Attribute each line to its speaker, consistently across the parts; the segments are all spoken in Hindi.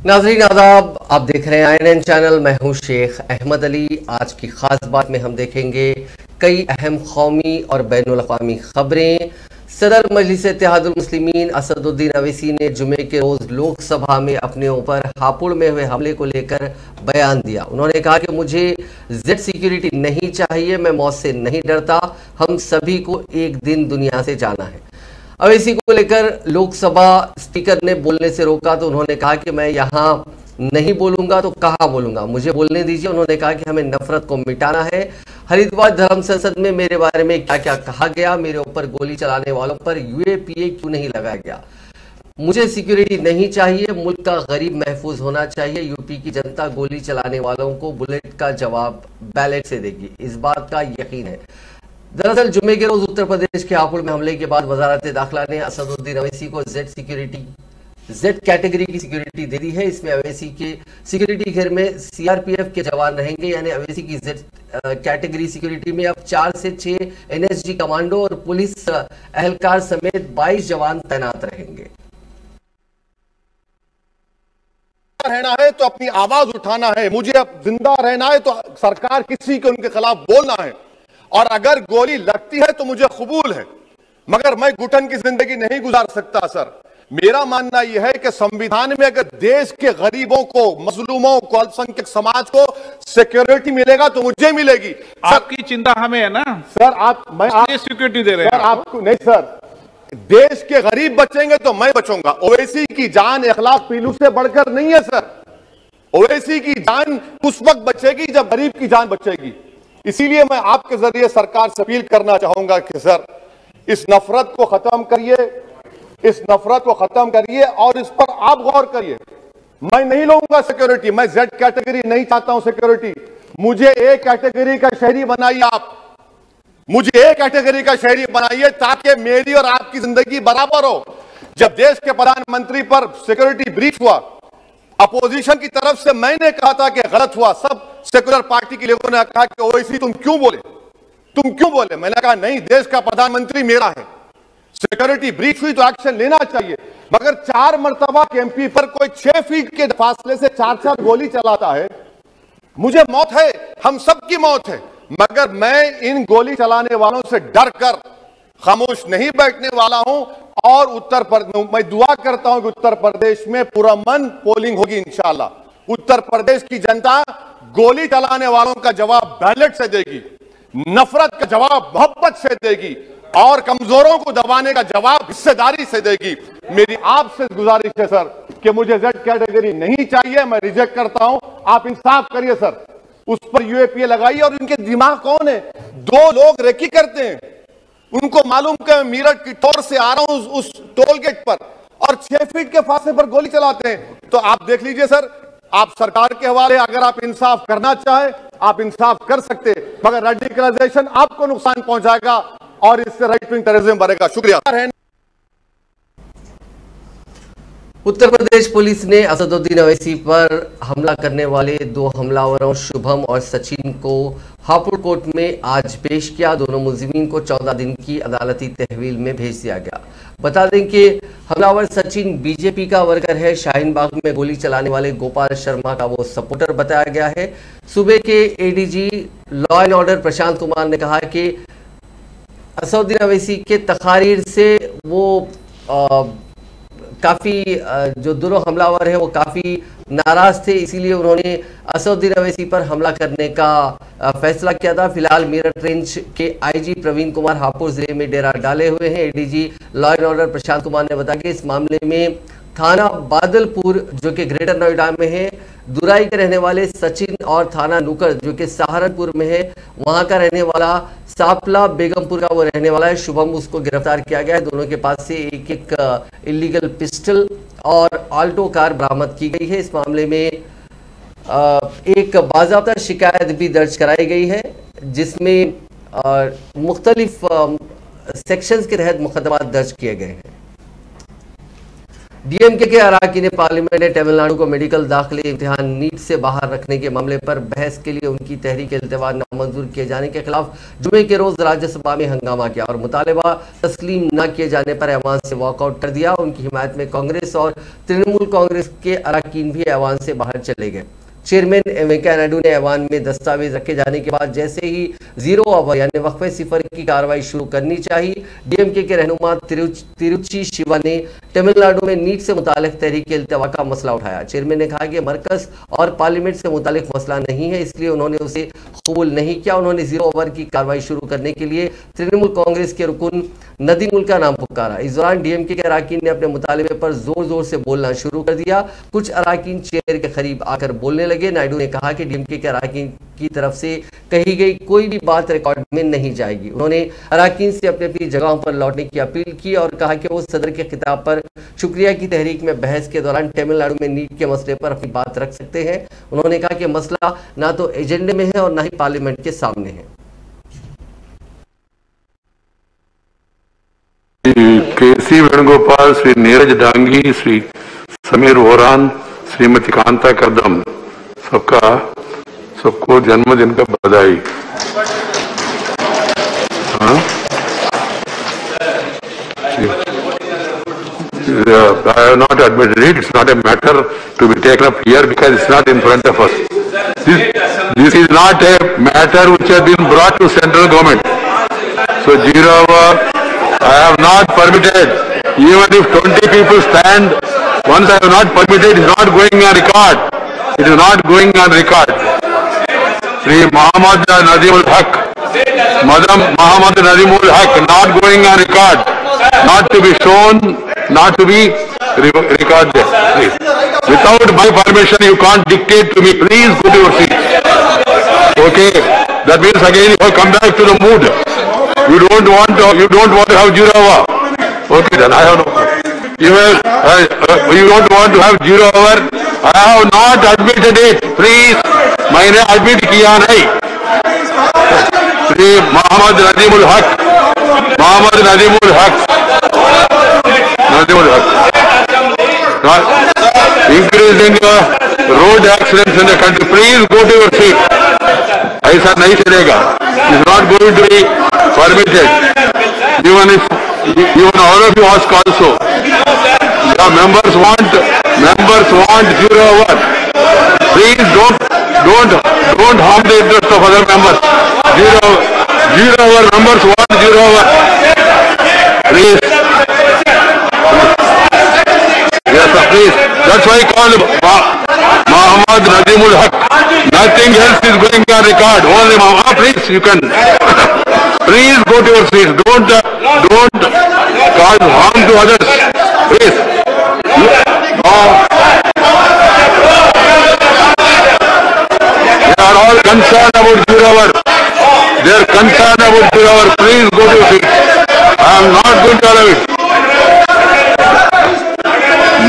Speaker 1: नाज़रीन आदाब, आप देख रहे हैं INN चैनल। मैं हूं शेख अहमद अली। आज की खास बात में हम देखेंगे कई अहम कौमी और बैनुल अक़वामी खबरें। सदर मजलिस इत्तेहादुल मुस्लिमीन असदुद्दीन अवैसी ने जुमे के रोज़ लोकसभा में अपने ऊपर हापुड़ में हुए हमले को लेकर बयान दिया। उन्होंने कहा कि मुझे जेड सिक्योरिटी नहीं चाहिए, मैं मौत से नहीं डरता, हम सभी को एक दिन दुनिया से जाना है। अवैसी को लेकर लोकसभा स्पीकर ने बोलने से रोका तो उन्होंने कहा कि मैं यहाँ नहीं बोलूंगा तो कहाँ बोलूंगा, मुझे बोलने दीजिए। उन्होंने कहा कि हमें नफरत को मिटाना है। हरिद्वार धर्म संसद में मेरे बारे में क्या क्या कहा गया, मेरे ऊपर गोली चलाने वालों पर UAPA क्यों नहीं लगाया गया, मुझे सिक्योरिटी नहीं चाहिए, मुल्क का गरीब महफूज होना चाहिए। यूपी की जनता गोली चलाने वालों को बुलेट का जवाब बैलेट से देगी, इस बात का यकीन है। दरअसल जुमे के रोज उत्तर प्रदेश के हापुड़ में हमले के बाद वजारत दाखिला ने असदुद्दीन अवैसी को जेड कैटेगरी की सिक्योरिटी दे दी है। इसमें अवैसी के सिक्योरिटी घेर में CRPF के जवान रहेंगे, यानी अवैसी की जेड कैटेगरी सिक्योरिटी में अब 4 से 6 NSG कमांडो और पुलिस एहलकार समेत 22 जवान तैनात रहेंगे।
Speaker 2: रहना है तो अपनी आवाज उठाना है, मुझे अब जिंदा रहना है तो सरकार किसी के उनके खिलाफ बोलना है, और अगर गोली लगती है तो मुझे कबूल है, मगर मैं घुटन की जिंदगी नहीं गुजार सकता। सर, मेरा मानना यह है कि संविधान में अगर देश के गरीबों को, मजलूमों को, अल्पसंख्यक समाज को सिक्योरिटी मिलेगा तो मुझे मिलेगी।
Speaker 3: आपकी चिंता हमें है ना
Speaker 2: सर, मैं
Speaker 3: सिक्योरिटी दे रहे हैं।
Speaker 2: सर आपको नहीं सर, देश के गरीब बचेंगे तो मैं बचूंगा। ओवैसी की जान इखलाक पीलू से बढ़कर नहीं है सर। ओवैसी की जान उस वक्त बचेगी जब गरीब की जान बचेगी। इसीलिए मैं आपके जरिए सरकार से अपील करना चाहूंगा कि सर, इस नफरत को खत्म करिए, इस नफरत को खत्म करिए और इस पर आप गौर करिए। मैं नहीं लूंगा सिक्योरिटी, मैं जेड कैटेगरी नहीं चाहता हूं सिक्योरिटी, मुझे ए कैटेगरी का शहरी बनाइए। आप मुझे ए कैटेगरी का शहरी बनाइए ताकि मेरी और आपकी जिंदगी बराबर हो। जब देश के प्रधानमंत्री पर सिक्योरिटी ब्रीच हुआ, अपोजिशन की तरफ से मैंने कहा था कि गलत हुआ, सब सेकुलर पार्टी के लोगों ने कहा कि ओवैसी तुम क्यों बोले। मैंने कहा नहीं, देश का प्रधानमंत्री मेरा है, सिक्योरिटी ब्रीच हुई तो एक्शन लेना चाहिए। मगर 4 मर्तबा के MP पर कोई 6 फीट के फासले से 4 गोली चलाता है। मुझे मौत है, हम सबकी मौत है, मगर मैं इन गोली चलाने वालों से डर कर खामोश नहीं बैठने वाला हूं। और मैं दुआ करता हूं कि उत्तर प्रदेश में पुरअमन पोलिंग होगी इंशाअल्लाह। उत्तर प्रदेश की जनता गोली चलाने वालों का जवाब बैलेट से देगी, नफरत का जवाब मोहब्बत से देगी, और कमजोरों को दबाने का जवाब हिस्सेदारी से देगी। मेरी आपसे गुजारिश है सर कि मुझे जेड कैटेगरी नहीं चाहिए, मैं रिजेक्ट करता हूं। आप इंसाफ करिए सर, उस पर UAPA लगाइए। और इनके दिमाग कौन है? 2 लोग रेकी करते हैं, उनको मालूम कि मैं मीरठ की टोर से आ रहा हूं उस टोल गेट पर, और 6 फीट के फासले पर गोली चलाते हैं। तो आप देख लीजिए सर, आप सरकार के हवाले, अगर आप इंसाफ करना चाहे आप इंसाफ कर सकते, मगर रेडिकलाइजेशन आपको नुकसान पहुंचाएगा और इससे राइट विंग टेररिज्म बढ़ेगा। शुक्रिया।
Speaker 1: उत्तर प्रदेश पुलिस ने असदुद्दीन अवैसी पर हमला करने वाले 2 हमलावरों शुभम और सचिन को हापुड़ कोर्ट में आज पेश किया। दोनों मुलजिमीन को 14 दिन की अदालती तहवील में भेज दिया गया। बता दें कि हमलावर सचिन BJP का वर्कर है। शाहीन बाग में गोली चलाने वाले गोपाल शर्मा का वो सपोर्टर बताया गया है। सूबे के ADG law and order Prashant Kumar ने कहा कि असदुद्दीन अवैसी के तकारीर से वो काफ़ी जो दोनों हमलावर हैं वो काफ़ी नाराज थे, इसीलिए उन्होंने असदुद्दीन अवैसी पर हमला करने का फैसला किया था। फिलहाल मेरठ रेंज के IG प्रवीण कुमार हापुड़ जिले में डेरा डाले हुए हैं। ADG law and order Prashant Kumar ने बताया कि इस मामले में थाना बादलपुर जो कि ग्रेटर नोएडा में है, दुराई के रहने वाले सचिन, और थाना नुकर जो कि सहारनपुर में है, वहां का रहने वाला सापला बेगमपुर का वो रहने वाला है शुभम, उसको गिरफ्तार किया गया है। दोनों के पास से एक इलीगल पिस्टल और आल्टो कार बरामद की गई है। इस मामले में एक बाज़ाब्ता शिकायत भी दर्ज कराई गई है, जिसमें मुख्तलिफ सेक्शंस के तहत मुकदमा दर्ज किए गए हैं। डीएमके के अराकीन पार्लियामेंट ने तमिलनाडु को मेडिकल दाखिले इम्तिहान नीट से बाहर रखने के मामले पर बहस के लिए उनकी तहरीक इल्तिवा नामंजूर किए जाने के खिलाफ जुमे के रोज राज्यसभा में हंगामा किया और मुतालबा तस्लीम न किए जाने पर ऐवान से वॉकआउट कर दिया। उनकी हिमायत में कांग्रेस और तृणमूल कांग्रेस के अराकीन भी ऐवान से बाहर चले गए। चेयरमैन वेंकैया नायडू ने ऐवान में दस्तावेज रखे जाने के बाद जैसे ही 0 ओवर यानी वक्फे सिफर की कार्रवाई शुरू करनी चाहिए, डीएमके के रहनुमा तिरुचि शिवा ने तमिलनाडु में नीट से मुतालिक तहरीक इल्तिवा का मसला उठाया। चेयरमैन ने कहा कि मरकज और पार्लियामेंट से मुतालिक मसला नहीं है, इसलिए उन्होंने उसे कबूल नहीं किया। उन्होंने 0 ओवर की कार्रवाई शुरू करने के लिए तृणमूल कांग्रेस के रुकन नदीमुल का नाम पुकारा। इस दौरान डीएमके के अराकीन ने अपने मुतालबे पर जोर जोर से बोलना शुरू कर दिया। कुछ अराकीन चेयर के करीब आकर बोलने लगे। नायडू ने कहा कि डीएमके के अराकीन की तरफ से कही गई कोई भी बात रिकॉर्ड में नहीं जाएगी। उन्होंने अराकीन से अपनी अपनी जगहों पर लौटने की अपील की और कहा कि वो सदर के खिताब पर शुक्रिया की तहरीक में बहस के दौरान तमिलनाडु में नीट के मसले पर अपनी बात रख सकते हैं। उन्होंने कहा कि मसला ना तो एजेंडे में है और ना ही पार्लियामेंट के सामने है।
Speaker 4: केसी वेणुगोपाल, श्री नीरज डांगी, श्री समीर वोरान, श्रीमती कांता कदम, सबको जन्मदिन का बधाई। I have not admitted it. It's not a matter to be taken up here because it's not in front of us. This is not a matter which has been brought to central government. So 0 hour, I have not permitted. Even if 20 people stand, once I have not permitted, it is not going on record. It is not going on record. Sri Muhammad Nazimul Haq, Madam Muhammad Nazimul Haq, not going on record, not to be shown, not to be recorded. Please. Without my permission, you can't dictate to me. Please go to your seat. Okay. That means again you have come back to the mood. You don't want to have 0 hour. Okay, then I have no. You don't want to have 0 hour. I have not admitted it. Please, मैंने admit किया नहीं. श्री मोहम्मद नदीमुल हक, increasing road accidents in the country. Please go to your seat. ऐसा नहीं चलेगा. It's not going to be permitted. Even all of you ask also. The members want 0 hour. Please don't harm the interest of other members. 0 hour members want 0 hour. Please. Yes, sir, please. That's why I called Muhammad Nazimul Haq. Nothing else is going on record. Only Muhammad. Please, you can. Please go to your seats. Don't cause harm to others. Please. They are all concerned about 0 hour. They are concerned about 0 hour. Please go to your seats. I am not going to allow it.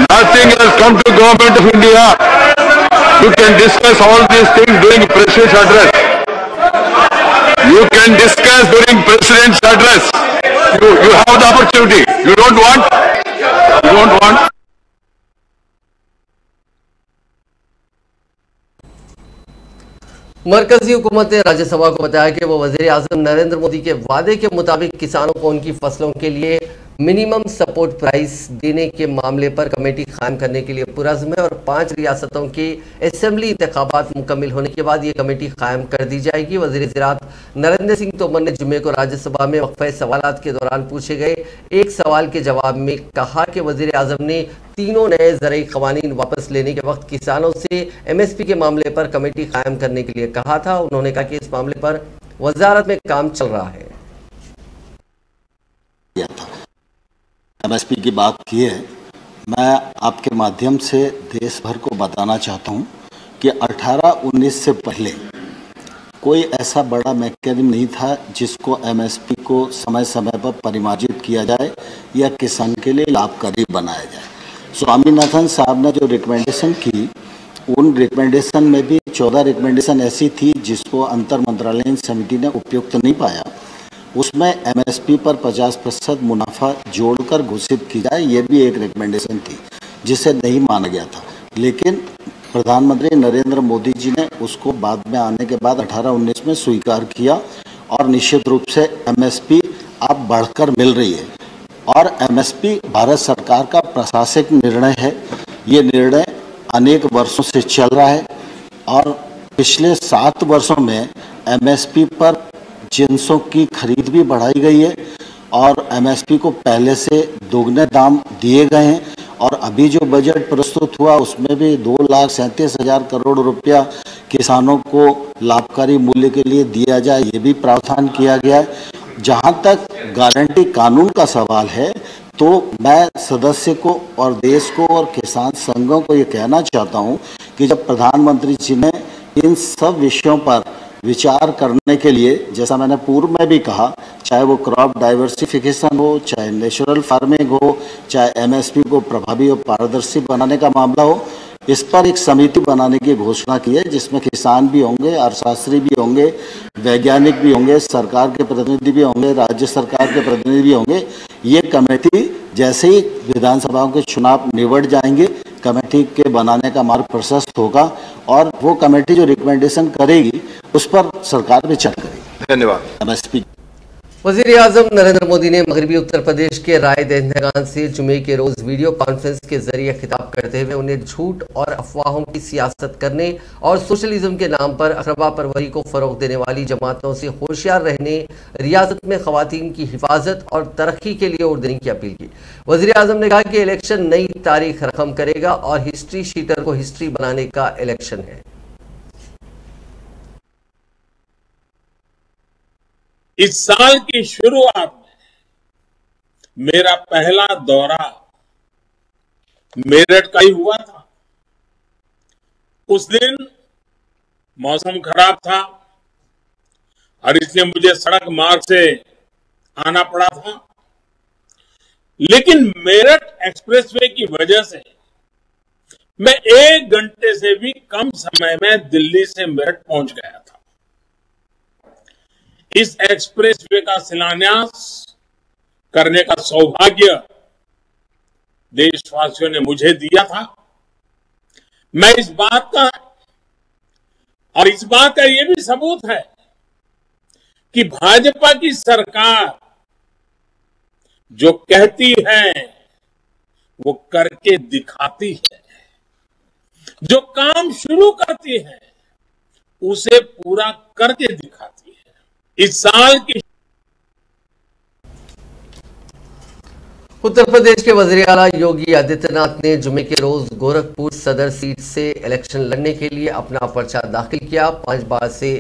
Speaker 4: Nothing has come to Government of India. You can discuss all these things during President's address. You can discuss during President's address. You have the opportunity. You don't want.
Speaker 1: मरकजी हुकूमत ने राज्यसभा को बताया कि वो वज़ीर आज़म नरेंद्र मोदी के वादे के मुताबिक किसानों को उनकी फसलों के लिए मिनिमम सपोर्ट प्राइस देने के मामले पर कमेटी कायम करने के लिए पुरज़्म है और 5 रियासतों के असेंबली इंतखाबात मुकम्मिल होने के बाद ये कमेटी कायम कर दी जाएगी। वज़ीर ज़राअत नरेंद्र सिंह तोमर ने जुमे को राज्यसभा में वक्फे सवालात के दौरान पूछे गए एक सवाल के जवाब में कहा कि वज़ीर आज़म ने तीनों नए ज़रई क़वानीन वापस लेने के वक्त किसानों से MSP के मामले पर कमेटी कायम करने के लिए कहा था। उन्होंने कहा कि इस मामले पर वजारत में काम चल रहा है।
Speaker 5: MSP की बात की है। मैं आपके माध्यम से देश भर को बताना चाहता हूं कि 18-19 से पहले कोई ऐसा बड़ा मैकेनिज्म नहीं था जिसको MSP को समय समय पर परिमार्जित किया जाए या किसान के लिए लाभकारी बनाया जाए। स्वामीनाथन साहब ने जो रिकमेंडेशन की, उन रिकमेंडेशन में भी 14 रिकमेंडेशन ऐसी थी जिसको अंतर मंत्रालयीन समिति ने उपयुक्त नहीं पाया। उसमें MSP पर 50% मुनाफा जोड़कर घोषित की जाए, ये भी एक रिकमेंडेशन थी। जिसे नहीं माना गया था, लेकिन प्रधानमंत्री नरेंद्र मोदी जी ने उसको बाद में आने के बाद 18-19 में स्वीकार किया और निश्चित रूप से एमएसपी अब बढ़कर मिल रही है। और एमएसपी भारत सरकार का प्रशासनिक निर्णय है। ये निर्णय अनेक वर्षों से चल रहा है और पिछले 7 वर्षों में एमएसपी पर जिंसों की खरीद भी बढ़ाई गई है और एमएसपी को पहले से दोगुने दाम दिए गए हैं। और अभी जो बजट प्रस्तुत हुआ उसमें भी 2,37,000 करोड़ रुपया किसानों को लाभकारी मूल्य के लिए दिया जाए, ये भी प्रावधान किया गया है। जहाँ तक गारंटी कानून का सवाल है तो मैं सदस्य को और देश को और किसान संघों को ये कहना चाहता हूँ कि जब प्रधानमंत्री जी ने इन सब विषयों पर विचार करने के लिए, जैसा मैंने पूर्व में भी कहा, चाहे वो क्रॉप डाइवर्सिफिकेशन हो, चाहे नेचुरल फार्मिंग हो, चाहे एमएसपी को प्रभावी और पारदर्शी बनाने का मामला हो, इस पर एक समिति बनाने की घोषणा की है जिसमें किसान भी होंगे, अर्थशास्त्री भी होंगे, वैज्ञानिक भी होंगे, सरकार के प्रतिनिधि भी होंगे, राज्य सरकार के प्रतिनिधि भी होंगे। ये कमेटी जैसे ही विधानसभाओं के चुनाव निबट जाएंगे, कमेटी के बनाने का मार्ग प्रशस्त होगा और वो कमेटी जो रिकमेंडेशन करेगी उस पर सरकार विचार करेगी।
Speaker 2: धन्यवाद।
Speaker 5: एमएसपी
Speaker 1: वज़ीर-ए-आज़म नरेंद्र मोदी ने मगरबी उत्तर प्रदेश के रायदेहगान से जुमे के रोज वीडियो कॉन्फ्रेंस के जरिए खिताब करते हुए उन्हें झूठ और अफवाहों की सियासत करने और सोशलिज्म के नाम पर अखरबा परवरी को फरोग देने वाली जमातों से होशियार रहने, रियासत में खवातीन की हिफाजत और तरक्की के लिए वोट देने की अपील की। वज़ीर-ए-आज़म ने कहा कि इलेक्शन नई तारीख रकम करेगा और हिस्ट्री शीटर को हिस्ट्री बनाने का इलेक्शन है।
Speaker 6: इस साल की शुरुआत में मेरा पहला दौरा मेरठ का ही हुआ था। उस दिन मौसम खराब था और इसलिए मुझे सड़क मार्ग से आना पड़ा था, लेकिन मेरठ एक्सप्रेसवे की वजह से मैं 1 घंटे से भी कम समय में दिल्ली से मेरठ पहुंच गया था। इस एक्सप्रेसवे का शिलान्यास करने का सौभाग्य देशवासियों ने मुझे दिया था। मैं इस बात का ये भी सबूत है कि भाजपा की सरकार जो कहती है वो करके दिखाती है, जो काम शुरू करती है उसे पूरा करके दिखाती है। इस साल की
Speaker 1: उत्तर प्रदेश के वज़ीर आला योगी आदित्यनाथ ने जुमे के रोज गोरखपुर सदर सीट से इलेक्शन लड़ने के लिए अपना पर्चा दाखिल किया। 5 बार से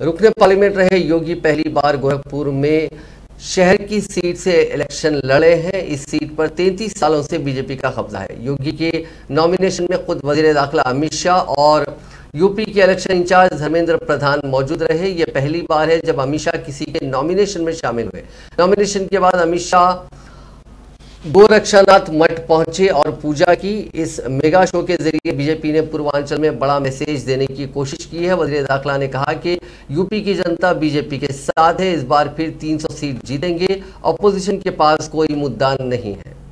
Speaker 1: रुकने पार्लियामेंट रहे योगी पहली बार गोरखपुर में शहर की सीट से इलेक्शन लड़े हैं। इस सीट पर 33 सालों से बीजेपी का कब्जा है। योगी के नॉमिनेशन में खुद वज़ीर दाखिला अमित शाह और यूपी के इलेक्शन इंचार्ज धर्मेंद्र प्रधान मौजूद रहे। यह पहली बार है जब अमित शाह किसी के नॉमिनेशन में शामिल हुए। नॉमिनेशन के बाद अमित शाह गोरक्षनाथ मठ पहुंचे और पूजा की। इस मेगा शो के जरिए बीजेपी ने पूर्वांचल में बड़ा मैसेज देने की कोशिश की है। वज़ीर दाखिला ने कहा कि यूपी की जनता बीजेपी के साथ है, इस बार फिर 300 सीट जीतेंगे, अपोजिशन के पास कोई मुद्दा नहीं है।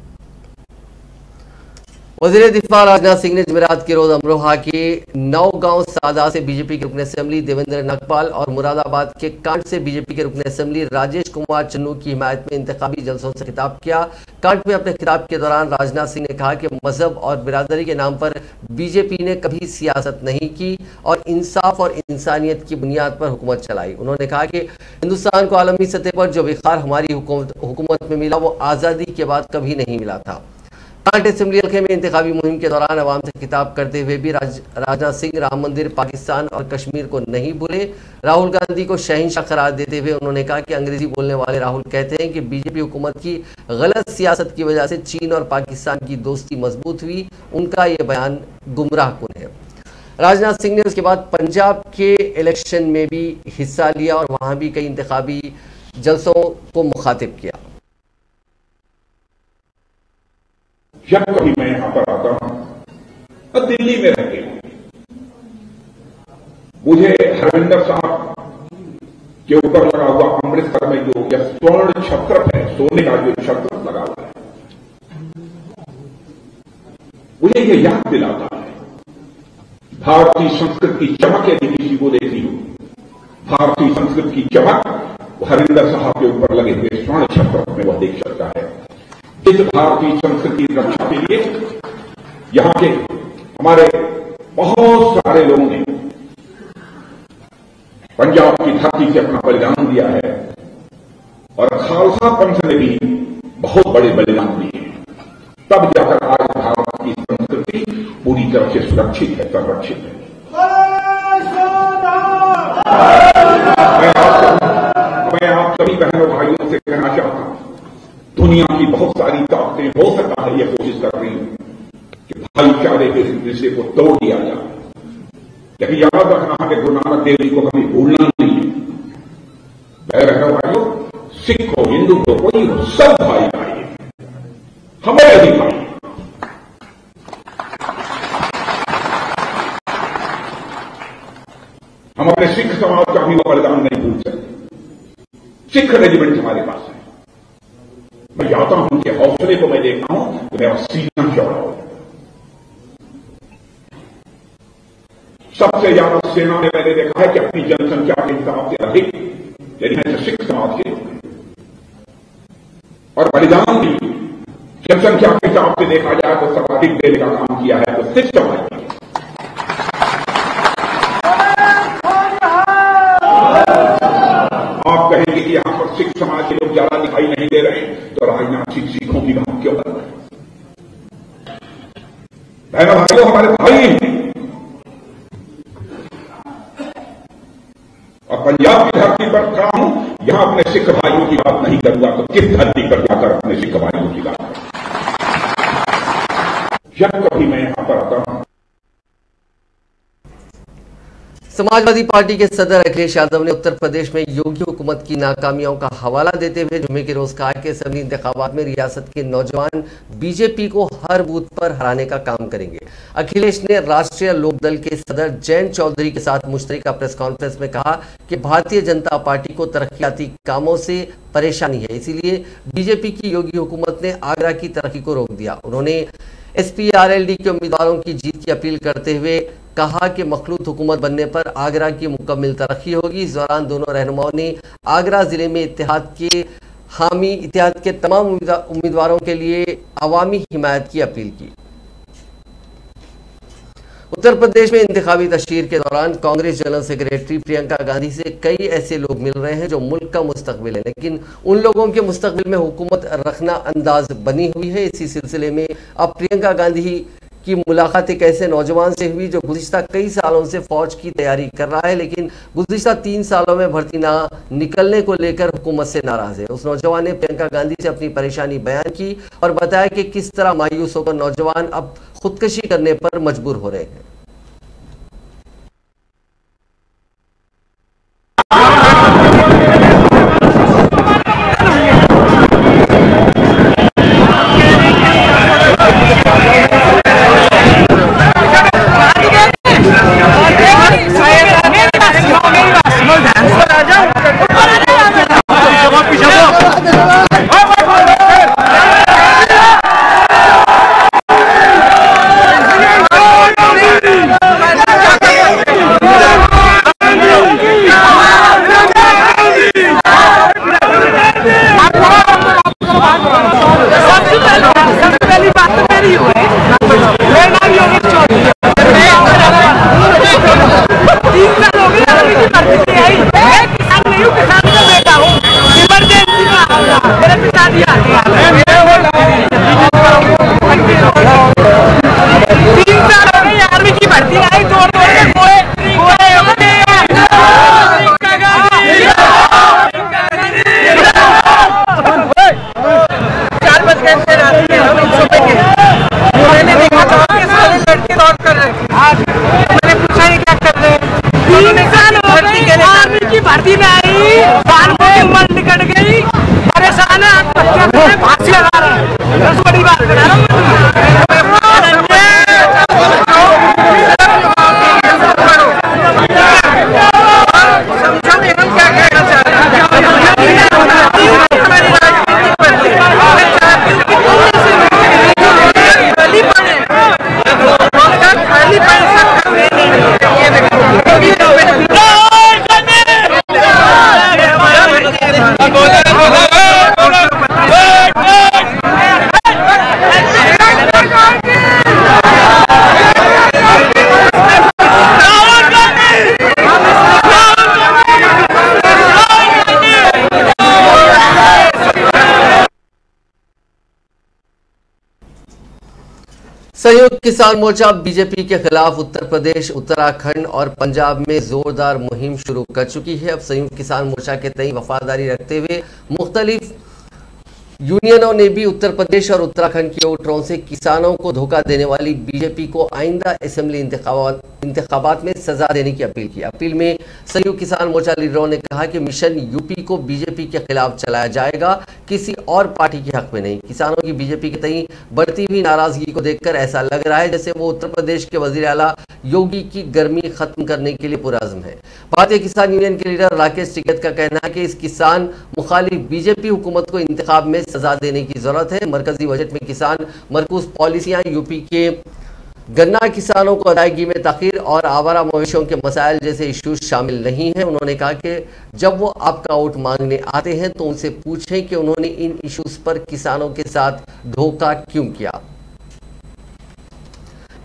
Speaker 1: वज़ीर दिफा राजनाथ सिंह ने जुमेरात के रोज अमरोहा के नौगांव सादा से बीजेपी के रुकन असेंबली देवेंद्र नागपाल और मुरादाबाद के कांट से बीजेपी के रुकन असेंबली राजेश कुमार चन्नू की हिमायत में इंतखाबी जलसों से खिताब किया। कांट में अपने खिताब के दौरान राजनाथ सिंह ने कहा कि मजहब और बिरादरी के नाम पर बीजेपी ने कभी सियासत नहीं की और इंसाफ और इंसानियत की बुनियाद पर हुकूमत चलाई। उन्होंने कहा कि हिंदुस्तान को आलमी सतह पर जो विखार हमारी हुकूमत में मिला वो आज़ादी के बाद कभी नहीं मिला था। कांट असेंबली हल्के में इंतखाबी मुहिम के दौरान अवाम से खिताब करते हुए भी राजनाथ सिंह राम मंदिर, पाकिस्तान और कश्मीर को नहीं भूले। राहुल गांधी को शहंशाह करार देते हुए उन्होंने कहा कि अंग्रेजी बोलने वाले राहुल कहते हैं कि बीजेपी हुकूमत की गलत सियासत की वजह से चीन और पाकिस्तान की दोस्ती मजबूत हुई। उनका ये बयान गुमराहकुन है। राजनाथ सिंह ने उसके बाद पंजाब के इलेक्शन में भी हिस्सा लिया और वहां भी कई इंतखाबी जलसों को मुखातिब किया।
Speaker 7: जब कभी मैं यहां पर आता हूं और दिल्ली में रहती हूं, मुझे हरविंदर साहब के ऊपर लगा हुआ अमृतसर में जो यह स्वर्ण छत्र है, सोने का जो छत्र लगा हुआ है, मुझे ये याद दिलाता है भारतीय संस्कृति की चमक यदि किसी को देखनी हो, भारतीय संस्कृति की चमक हरिंदर साहब के ऊपर लगे हुए स्वर्ण छत्र में वह देख सकता है। इस भारतीय संस्कृति की रक्षा के लिए यहां के हमारे बहुत सारे लोगों ने पंजाब की धरती से अपना बलिदान दिया है और खालसा पंथ ने भी बहुत बड़े बलिदान दिए, तब जाकर आज भारत की संस्कृति पूरी तरह से सुरक्षित है, संरक्षित है। मैं आप सभी बहनों भाइयों से कहना चाहता हूं, दुनिया की बहुत सारी ताकतें हो सकता है ये कोशिश कर रही हैं कि भाईचारे के रिश्ते को तोड़ दिया जाए, लेकिन याद रखना है कि गुरु नानक देव जी को कभी भूलना नहीं है। मैं बहनों भाइयों, सिख हो, हिंदू हो, कोई हो, सब भाई भाई है, हमारे भी भाई। हम अपने सिख समाज का भी बलिदान नहीं भूल सकते। सिख रेजिमेंट हमारे पास है, मैं जाता हूं उनके हौसले को मैं देखता हूं तो मेरा सीना चौड़ा हो। सबसे ज्यादा सेना में मैंने देखा है कि अपनी जनसंख्या के हिसाब से अधिक, यदि है तो सिख समाज के, और बलिदान भी जनसंख्या के हिसाब से देखा जाए तो सर्वाधिक देने का काम किया है तो सिख समाज ने। आप कहेंगे कि यहां पर सिख समाज के लोग ज्यादा दिखाई नहीं दे रहे, तो राजनाथ सिंह सिखों की बात क्यों कर रहे हैं? बहनों भाइयों, हमारे भाई हैं, और पंजाब की धरती पर खड़ा हूं, यहां अपने सिख भाइयों की बात नहीं करूंगा तो किस धरती पर जाकर अपने सिख भाइयों की बात करूंगा? जब कभी मैं यहां पर आता हूं।
Speaker 1: समाजवादी पार्टी के सदर अखिलेश यादव ने उत्तर प्रदेश में योगी हुकूमत की नाकामियों का हवाला देते हुए जुमे के रोज कहा कि असेंबली इंतखाबात में रियासत के नौजवान बीजेपी को हर बूथ पर हराने का काम करेंगे। अखिलेश ने राष्ट्रीय लोकदल के सदर जयंत चौधरी के साथ मुश्तरका प्रेस कॉन्फ्रेंस में कहा कि भारतीय जनता पार्टी को तरक्याती कामों से परेशानी है, इसीलिए बीजेपी की योगी हुकूमत ने आगरा की तरक्की को रोक दिया। उन्होंने SPRLD के उम्मीदवारों की जीत की अपील करते हुए कहा कि मखलूत हुकूमत बनने पर आगरा की मुकम्मल तरक्की होगी। इस दौरान दोनों रहनुमाओं ने आगरा जिले में इत्तेहाद के तमाम उम्मीदवारों के लिए अवामी हिमायत की अपील की। उत्तर प्रदेश में इंतखाबी तशहीर के दौरान कांग्रेस जनरल सेक्रेटरी प्रियंका गांधी से कई ऐसे लोग मिल रहे हैं जो मुल्क का मुस्तकबिल है, लेकिन उन लोगों के मुस्तकबिल में हुकूमत रखना अंदाज बनी हुई है। इसी सिलसिले में अब प्रियंका गांधी की मुलाकात एक ऐसे नौजवान से हुई जो गुज़िश्ता कई सालों से फौज की तैयारी कर रहा है, लेकिन गुज़िश्ता 3 सालों में भर्ती ना निकलने को लेकर हुकूमत से नाराज है। उस नौजवान ने प्रियंका गांधी से अपनी परेशानी बयान की और बताया कि किस तरह मायूस होकर नौजवान अब खुदकशी करने पर मजबूर हो रहे हैं। संयुक्त किसान मोर्चा बीजेपी के खिलाफ उत्तर प्रदेश, उत्तराखंड और पंजाब में जोरदार मुहिम शुरू कर चुकी है। अब संयुक्त किसान मोर्चा के तई वफादारी रखते हुए मुख्तलिफ यूनियनों ने भी उत्तर प्रदेश और उत्तराखंड के वोटरों से किसानों को धोखा देने वाली बीजेपी को आइंदा असेंबली इंतखाबात में सजा देने की अपील की। अपील में संयुक्त किसान मोर्चा लीडरों ने कहा कि मिशन यूपी को बीजेपी के खिलाफ चलाया जाएगा, किसी और पार्टी के हक में नहीं। किसानों की बीजेपी के तई बढ़ती हुई नाराजगी को देखकर ऐसा लग रहा है जैसे वो उत्तर प्रदेश के वजीर आला योगी की गर्मी खत्म करने के लिए पुरअज़्म है। भारतीय किसान यूनियन के लीडर राकेश टिकैत का कहना है कि इस किसान मुखालिफ बीजेपी हुकूमत को इंतखाब में सजा देने की जरूरत है। मरकजी बजट में किसान मरकूज पॉलिसियां यूपी के गन्ना किसानों को अदायगी में ताखीर और आवारा मवेशियों के मसाइल जैसे इश्यूज शामिल नहीं है। उन्होंने कहा कि जब वो आपका वोट मांगने आते हैं तो उनसे पूछें कि उन्होंने इन इश्यूज पर किसानों के साथ धोखा क्यों किया।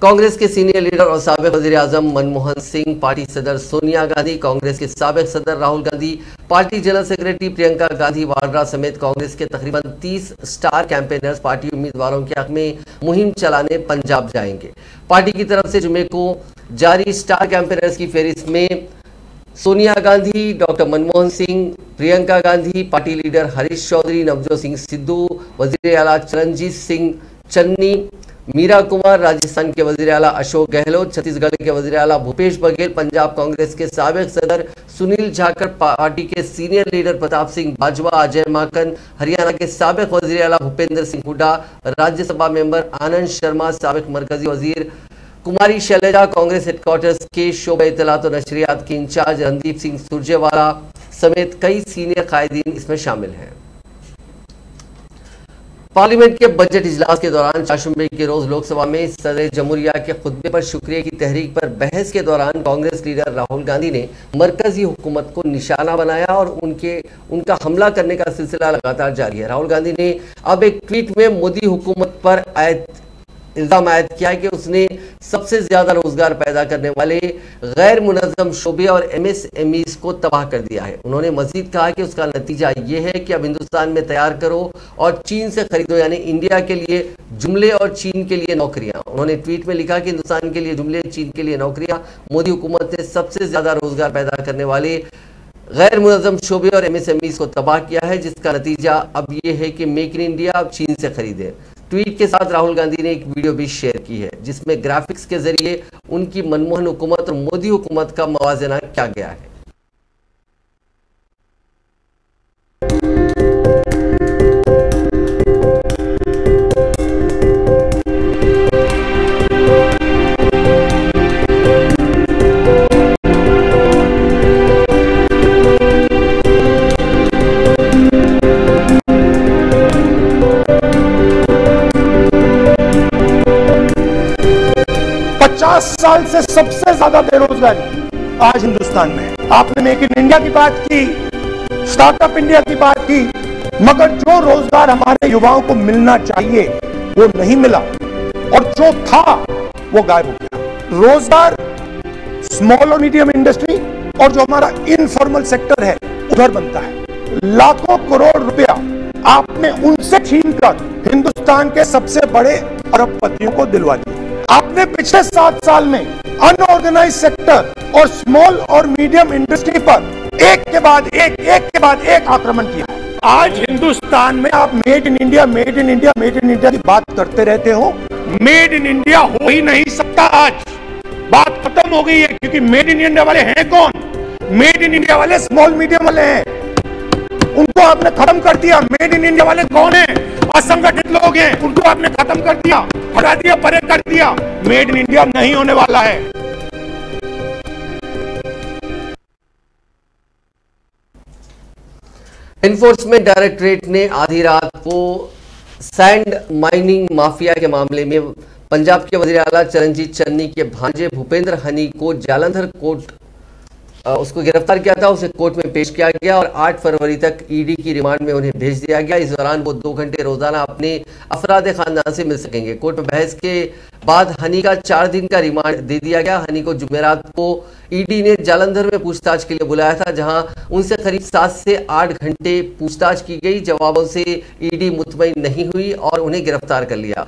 Speaker 1: कांग्रेस के सीनियर लीडर और साबिक वजीर आजम मनमोहन सिंह, पार्टी सदर सोनिया गांधी, कांग्रेस के साबिक सदर Rahul Gandhi, party general secretary Priyanka Gandhi Vadra समेत कांग्रेस के तकरीबन 30 स्टार कैंपेनर्स पार्टी उम्मीदवारों के हक में मुहिम चलाने पंजाब जाएंगे। पार्टी की तरफ से जुमे को जारी स्टार कैंपेनर्स की फहरिस्त में Sonia Gandhi, doctor Manmohan Singh, Priyanka Gandhi, party leader Harish Chaudhary, Navjot Singh Sidhu, वजीर आला चरणजीत सिंह चन्नी, मीरा कुमार, राजस्थान के वजीर आला अशोक गहलोत, छत्तीसगढ़ के वजीर आला भूपेश बघेल, पंजाब कांग्रेस के साबिक सदर सुनील जाखड़, पार्टी के सीनियर लीडर प्रताप सिंह बाजवा, अजय माकन, हरियाणा के साबिक वजीर आला भूपेंद्र सिंह हुड्डा, राज्यसभा मेंबर आनंद शर्मा, साबिक मरकजी वजीर कुमारी शैलजा, कांग्रेस हेडक्वार्टर्स के शोबे इत्तलात और नशरियात के इंचार्ज रणदीप सिंह सुरजेवाला समेत कई सीनियर कायदीन इसमें शामिल हैं। पार्लियामेंट के बजट इजलास के दौरान चाशुम्बे के रोज लोकसभा में सदर जमहूरिया के खुतबे पर शुक्रिया की तहरीक पर बहस के दौरान कांग्रेस लीडर राहुल गांधी ने मरकजी हुकूमत को निशाना बनाया और उनका हमला करने का सिलसिला लगातार जारी है। राहुल गांधी ने अब एक ट्वीट में मोदी हुकूमत पर इल्जाम आयद किया कि उसने सबसे ज्यादा रोजगार पैदा करने वाले गैर मुनज़्ज़म शोबे और MSMEs को तबाह कर दिया है। उन्होंने मजीद कहा कि उसका नतीजा ये है कि अब हिंदुस्तान में तैयार करो और चीन से खरीदो, यानी इंडिया के लिए जुमले और चीन के लिए नौकरियां। उन्होंने ट्वीट में लिखा कि हिंदुस्तान के लिए जुमले, चीन के लिए नौकरियां। मोदी हुकूमत ने सबसे ज्यादा रोजगार पैदा करने वाले गैर मुनज़्ज़म शोबे और MSMEs को तबाह किया है, जिसका नतीजा अब ये है कि मेक इन इंडिया अब चीन से खरीदे। ट्वीट के साथ राहुल गांधी ने एक वीडियो भी शेयर की है जिसमें ग्राफिक्स के जरिए उनकी मनमोहन हुकूमत और मोदी हुकूमत का मवाजना किया गया है।
Speaker 8: साल से सबसे ज्यादा बेरोजगारी आज हिंदुस्तान में है। आपने मेक इन इंडिया की बात की, स्टार्टअप इंडिया की बात की, मगर जो रोजगार हमारे युवाओं को मिलना चाहिए वो नहीं मिला और जो था वो गायब हो गया। रोजगार स्मॉल और मीडियम इंडस्ट्री और जो हमारा इनफॉर्मल सेक्टर है उधर बनता है। लाखों करोड़ रुपया आपने उनसे छीनकर हिंदुस्तान के सबसे बड़े अरबपतियों को दिलवा दिया। आपने पिछले 7 साल में अनऑर्गेनाइज सेक्टर और स्मॉल और मीडियम इंडस्ट्री पर एक के बाद एक आक्रमण किया। आज हिंदुस्तान में आप made in India, made in India, made in India की बात करते रहते हो। मेड इन इंडिया हो ही नहीं सकता। आज बात खत्म हो गई है, क्योंकि मेड इन इंडिया वाले हैं कौन? मेड इन इंडिया वाले स्मॉल मीडियम वाले हैं, उनको आपने खत्म कर दिया। मेड इन इंडिया वाले कौन है? असंगठित लोग हैं, उनको आपने खत्म कर दिया, हटा दिया, परे कर दिया। मेड इन इंडिया नहीं होने वाला है।
Speaker 1: एनफोर्समेंट डायरेक्टरेट ने आधी रात को सैंड माइनिंग माफिया के मामले में पंजाब के वजीर आला चरणजीत चन्नी के भांजे भूपेंद्र हनी को जालंधर कोर्ट उसको गिरफ्तार किया था। उसे कोर्ट में पेश किया गया और 8 फरवरी तक ईडी की रिमांड में उन्हें भेज दिया गया। इस दौरान वो 2 घंटे रोजाना अपने अफराद खानदान से मिल सकेंगे। कोर्ट में बहस के बाद हनी का 4 दिन का रिमांड दे दिया गया। हनी को जुमेरात को ईडी ने जालंधर में पूछताछ के लिए बुलाया था, जहां उनसे करीब 7 से 8 घंटे पूछताछ की गई। जवाबों से ईडी मुतमईन नहीं हुई और उन्हें गिरफ्तार कर लिया।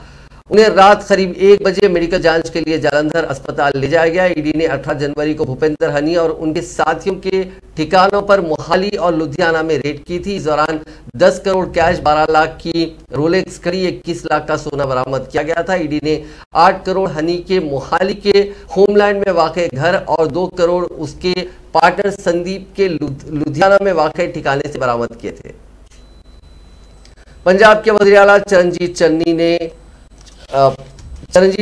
Speaker 1: उन्हें रात करीब 1 बजे मेडिकल जांच के लिए जालंधर अस्पताल ले जाया गया। ईडी ने 18 जनवरी को भूपेंद्र हनी और उनके साथियों के ठिकानों पर मोहाली और लुधियाना में रेड की थी। इस दौरान 10 करोड़ कैश, 12 लाख की रोलेक्स घड़ी, 21 लाख का सोना बरामद किया गया था। ईडी ने 8 करोड़ हनी के मोहाली के होमलैंड में वाक़ घर और 2 करोड़ उसके पार्टनर संदीप के लुधियाना में वाक़ ठिकाने से बरामद किए थे। पंजाब के वज़ीर आला चरणजीत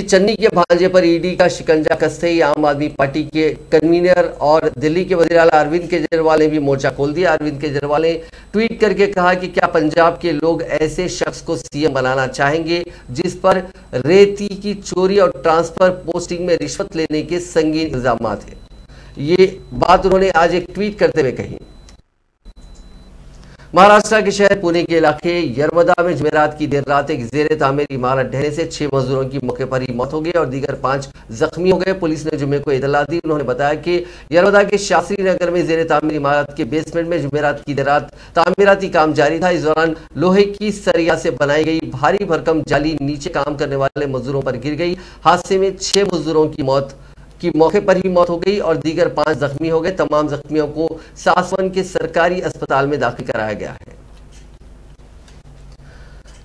Speaker 1: चन्नी के भांजे पर ईडी का शिकंजा कसते ही आम आदमी पार्टी के कन्वीनर और दिल्ली के वज़ीर आला अरविंद केजरीवाल ने भी मोर्चा खोल दिया। अरविंद केजरीवाल ने ट्वीट करके कहा कि क्या पंजाब के लोग ऐसे शख्स को सीएम बनाना चाहेंगे जिस पर रेती की चोरी और ट्रांसफर पोस्टिंग में रिश्वत लेने के संगीन इल्जाम थे। ये बात उन्होंने आज एक ट्वीट करते हुए कही। महाराष्ट्र के शहर पुणे के इलाके यरवदा में जुमेरात की देर रात एक जेर तामीर इमारत ढहने से 6 मजदूरों की मौके पर ही मौत हो गई और दीगर 5 जख्मी हो गए। पुलिस ने जुमे को इतला दी। उन्होंने बताया कि यरवदा के शास्त्री नगर में जेर तामीर इमारत के बेसमेंट में जुमेरात की देर रात तामीराती काम जारी था। इस दौरान लोहे की सरिया से बनाई गई भारी भरकम जाली नीचे काम करने वाले मजदूरों पर गिर गई। हादसे में 6 मजदूरों की मौके पर ही मौत हो गई और दीगर 5 जख्मी हो गए। तमाम जख्मियों को सासवन के सरकारी अस्पताल में दाखिल कराया गया है।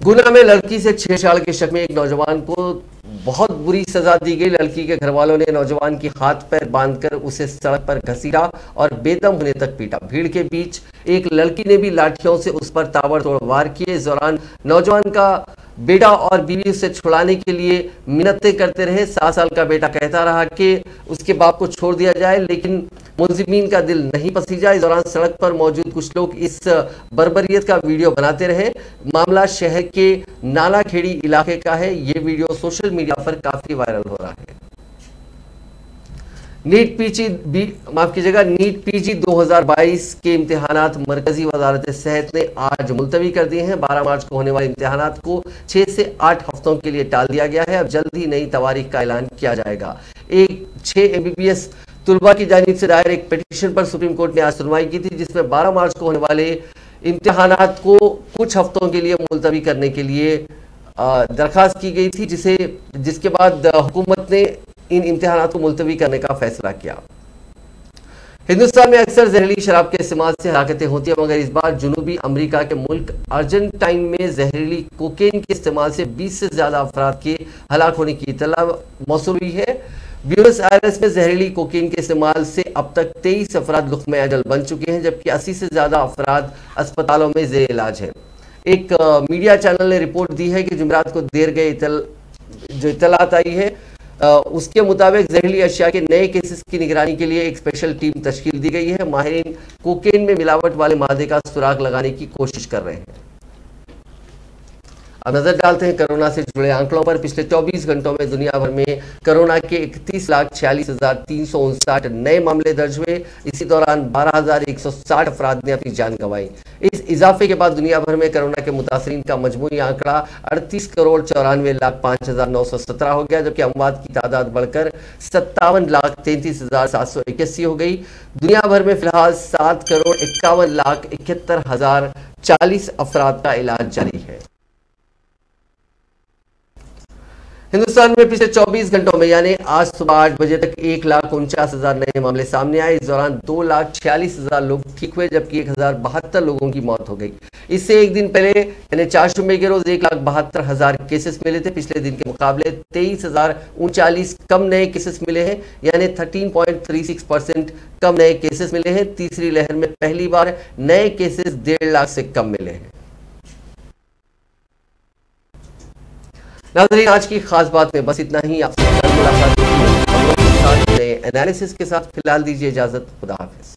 Speaker 1: गुना में लड़की से छेड़छाड़ के शक में एक नौजवान को बहुत बुरी सजा दी गई। लड़की के घर वालों ने नौजवान की हाथ पैर बांधकर उसे सड़क पर घसीटा और बेदम होने तक पीटा। भीड़ के बीच एक लड़की ने भी लाठियों से उस पर ताबड़तोड़ वार किए। इस दौरान नौजवान का बेटा और बीवी उसे छुड़ाने के लिए मिन्नतें करते रहे। 7 साल का बेटा कहता रहा कि उसके बाप को छोड़ दिया जाए, लेकिन मुलजिमीन का दिल नहीं पसीजा। इस दौरान सड़क पर मौजूद कुछ लोग इस बर्बरियत का वीडियो बनाते रहे। मामला शहर के नालाखेड़ी इलाके का है। ये वीडियो सोशल मीडिया पर काफी वायरल हो रहा है। नीट पीजी 2022 के इम्तिहानात मरकजी वजारत सेहत ने आज मुलतवी कर दिए हैं। 12 मार्च को होने वाले इम्तिहानात को 6 से 8 हफ्तों के लिए टाल दिया गया है। अब जल्द ही नई तारीख का ऐलान किया जाएगा। 6 MBBS तुलबा की जानिब से दायर एक पिटीशन पर सुप्रीम कोर्ट ने आज सुनवाई की थी, जिसमें 12 मार्च को होने वाले इम्तिहानात को कुछ हफ्तों के लिए मुलतवी करने के लिए दरखास्त की गई थी, जिसके बाद हुकूमत ने इन इम्तिहानात को मुलतवी करने का फैसला किया। हिंदुस्तान में अक्सर जहरीली शराब के इस्तेमाल से हलाकतें होती हैं, मगर इस बार जुनूबी अमेरिका के मुल्क अर्जेंटाइन में जहरीली कोकेन के इस्तेमाल से 20 से ज्यादा अफराद के हलाक होने की इत्तला मौसूल हुई है। ब्यूनस आयर्स में जहरीली कोकेन के इस्तेमाल से अब तक 23 अफराद लुक़्मे अजल बन चुके हैं, जबकि 80 से ज्यादा अफराद अस्पतालों में जेर इलाज हैं। एक मीडिया चैनल ने रिपोर्ट दी है कि जुमेरात को देर गए जो इत्तलात आई है, उसके मुताबिक जहरीली अशिया के नए केसेस की निगरानी के लिए एक स्पेशल टीम तश्कील दी गई है। माहिरीन कोकेन में मिलावट वाले मादे का सुराग लगाने की कोशिश कर रहे हैं। अब नजर डालते हैं कोरोना से जुड़े आंकड़ों पर। पिछले 24 घंटों में दुनिया भर में कोरोना के 31,46,359 नए मामले दर्ज हुए। इसी दौरान 12,160 अफराद ने अपनी जान गंवाई। इस इजाफे के बाद दुनिया भर में कोरोना के मुतासरीन का मजमूई आंकड़ा 38,94,05,917 हो गया, जबकि अमवात की तादाद बढ़कर 57,33,781 हो गई। दुनिया भर में फिलहाल 7,51,71,040 अफराद का इलाज जारी है। हिंदुस्तान में पिछले 24 घंटों में यानी आज सुबह 8 बजे तक 1,49,000 नए मामले सामने आए। इस दौरान 2,46,000 लोग ठीक हुए, जबकि 1,072 लोगों की मौत हो गई। इससे एक दिन पहले यानी 4 जुम्मे के रोज 1,72,000 केसेस मिले थे। पिछले दिन के मुकाबले 23,039 कम नए केसेस मिले हैं, यानी 13.36% कम नए केसेस मिले हैं। तीसरी लहर में पहली बार नए केसेस 1.5 लाख से कम मिले हैं। नाज़रीन, आज की खास बात में बस इतना ही। आपसे मुलाकात नए एनालिसिस के साथ। फिलहाल दीजिए इजाजत। खुदा हाफिज।